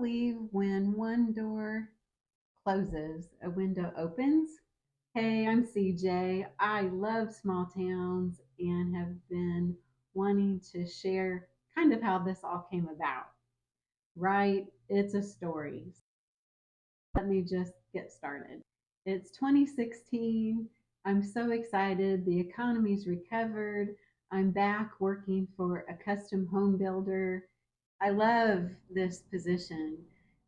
believe when one door closes, a window opens? Hey, I'm CJ. I love small towns and have been wanting to share kind of how this all came about. Right? It's a story. Let me just get started. It's 2016. I'm so excited. The economy's recovered. I'm back working for a custom home builder. I love this position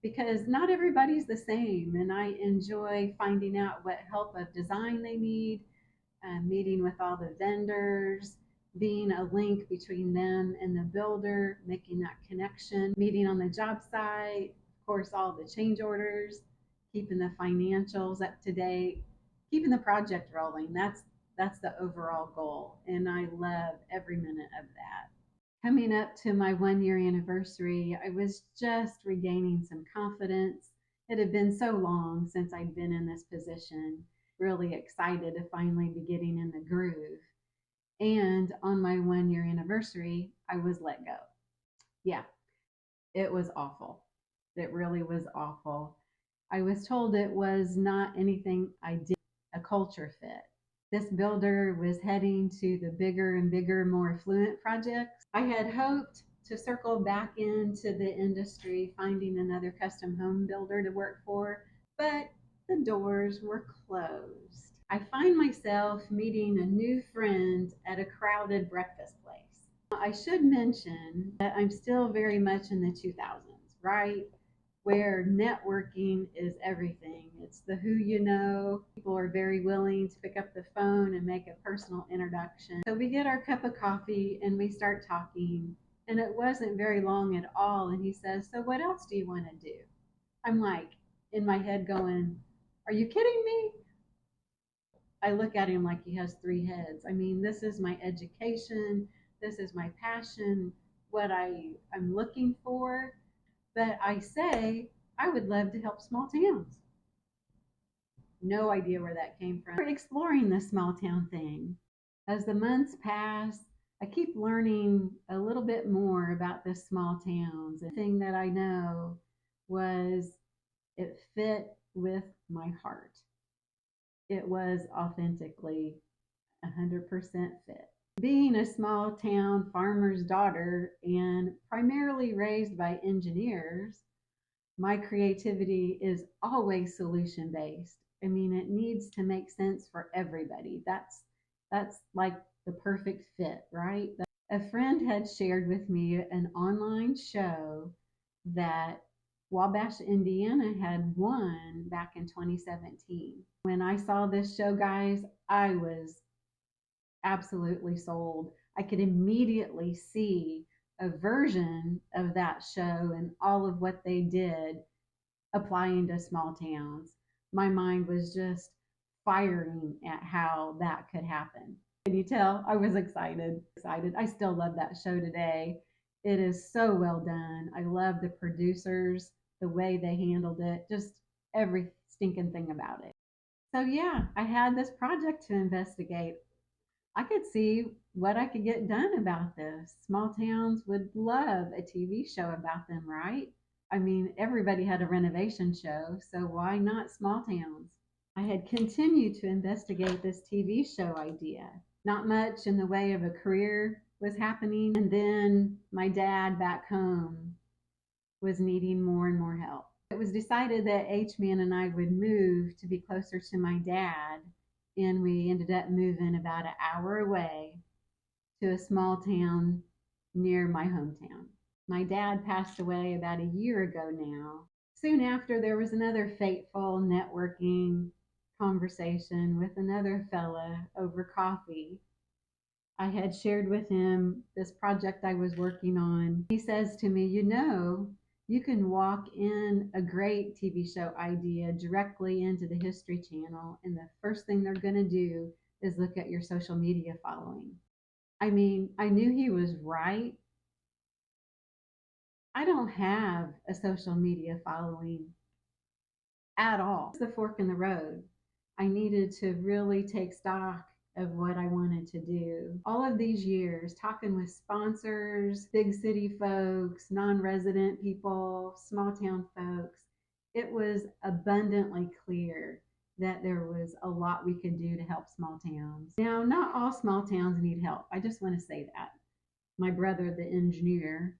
because not everybody's the same, and I enjoy finding out what help of design they need, meeting with all the vendors, being a link between them and the builder, making that connection, meeting on the job site, of course, all the change orders, keeping the financials up to date, keeping the project rolling. That's the overall goal, and I love every minute of that. Coming up to my 1 year anniversary, I was just regaining some confidence. It had been so long since I'd been in this position, really excited to finally be getting in the groove. And on my 1 year anniversary, I was let go. Yeah, it was awful. It really was awful. I was told it was not anything I did, a culture fit. This builder was heading to the bigger and bigger, more affluent projects. I had hoped to circle back into the industry, finding another custom home builder to work for, but the doors were closed. I find myself meeting a new friend at a crowded breakfast place. I should mention that I'm still very much in the 2000s, right? Where networking is everything. It's the who you know. People are very willing to pick up the phone and make a personal introduction. So we get our cup of coffee and we start talking. And it wasn't very long at all. And he says, "So what else do you want to do?" I'm like, in my head going, "Are you kidding me?" I look at him like he has three heads. I mean, this is my education, this is my passion, what I'm looking for. But I say I would love to help small towns. No idea where that came from. We're exploring the small town thing. As the months pass, I keep learning a little bit more about the small towns. The thing that I know was it fit with my heart. It was authentically 100% fit. Being a small town farmer's daughter and primarily raised by engineers, my creativity is always solution based. I mean, it needs to make sense for everybody. That's like the perfect fit, right? A friend had shared with me an online show that Wabash, Indiana had won back in 2017. When I saw this show, guys, I was absolutely sold. I could immediately see a version of that show and all of what they did applying to small towns. My mind was just firing at how that could happen. Can you tell? I was excited. I still love that show today. It is so well done. I love the producers, the way they handled it, just every stinking thing about it. So, yeah, I had this project to investigate. I could see what I could get done about this. Small towns would love a TV show about them, right? I mean, everybody had a renovation show, so why not small towns? I had continued to investigate this TV show idea. Not much in the way of a career was happening, and then my dad back home was needing more and more help. It was decided that H-Man and I would move to be closer to my dad, and we ended up moving about an hour away to a small town near my hometown. My dad passed away about a year ago now. Soon after, there was another fateful networking conversation with another fella over coffee. I had shared with him this project I was working on. He says to me, you can walk in a great TV show idea directly into the History Channel, and the first thing they're going to do is look at your social media following. I mean, I knew he was right. I don't have a social media following at all. It's the fork in the road. I needed to really take stock of what I wanted to do. All of these years, talking with sponsors, big city folks, non resident people, small town folks, it was abundantly clear that there was a lot we could do to help small towns. Now, not all small towns need help. I just want to say that. My brother, the engineer,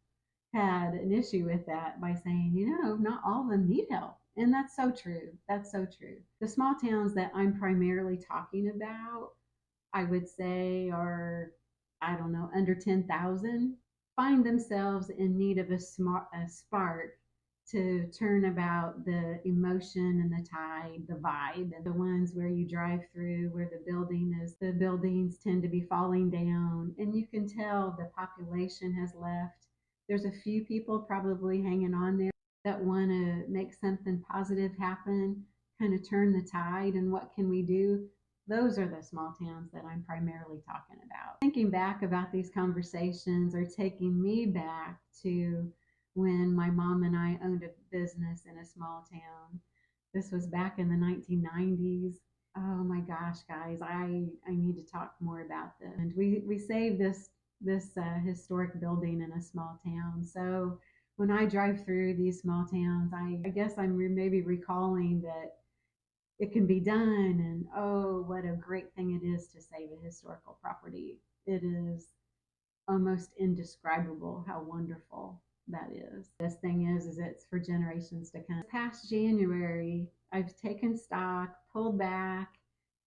had an issue with that by saying, not all of them need help. And that's so true. That's so true. The small towns that I'm primarily talking about, I would say are, I don't know, under 10,000, find themselves in need of a spark to turn about the emotion and the tide, the vibe, and the ones where you drive through where the buildings tend to be falling down, and you can tell the population has left. There's a few people probably hanging on there that want to make something positive happen, kind of turn the tide, and what can we do? Those are the small towns that I'm primarily talking about. Thinking back about these conversations are taking me back to when my mom and I owned a business in a small town. This was back in the 1990s. Oh my gosh, guys, I need to talk more about this. And we saved this historic building in a small town. So when I drive through these small towns, I guess I'm maybe recalling that it can be done, and oh, what a great thing it is to save a historical property. It is almost indescribable how wonderful that is. This thing is it's for generations to come. Past January, I've taken stock, pulled back,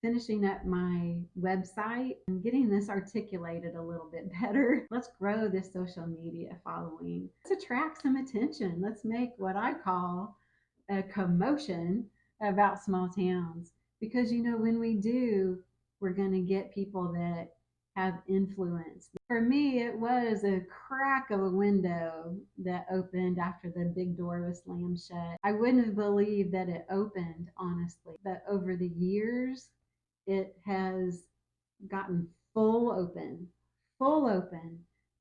finishing up my website and getting this articulated a little bit better. Let's grow this social media following. Let's attract some attention. Let's make what I call a commotion about small towns, because when we do, we're going to get people that have influence. For me, it was a crack of a window that opened after the big door was slammed shut. I wouldn't have believed that it opened, honestly, but over the years, it has gotten full open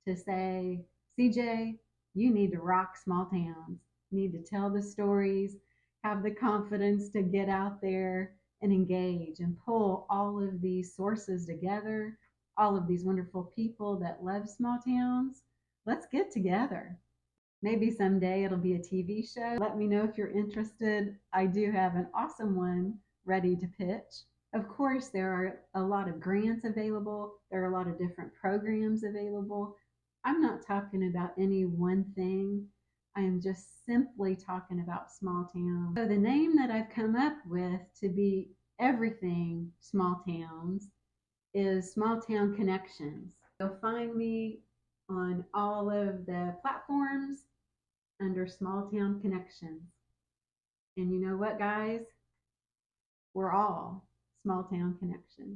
to say, CJ, you need to rock small towns. You need to tell the stories, have the confidence to get out there and engage and pull all of these sources together, all of these wonderful people that love small towns. Let's get together. Maybe someday it'll be a TV show. Let me know if you're interested. I do have an awesome one ready to pitch. Of course, there are a lot of grants available. There are a lot of different programs available. I'm not talking about any one thing. I am just simply talking about small towns. So the name that I've come up with to be everything small towns is Small Town Connections. You'll find me on all of the platforms under Small Town Connections. And you know what, guys? We're all Small Town Connections.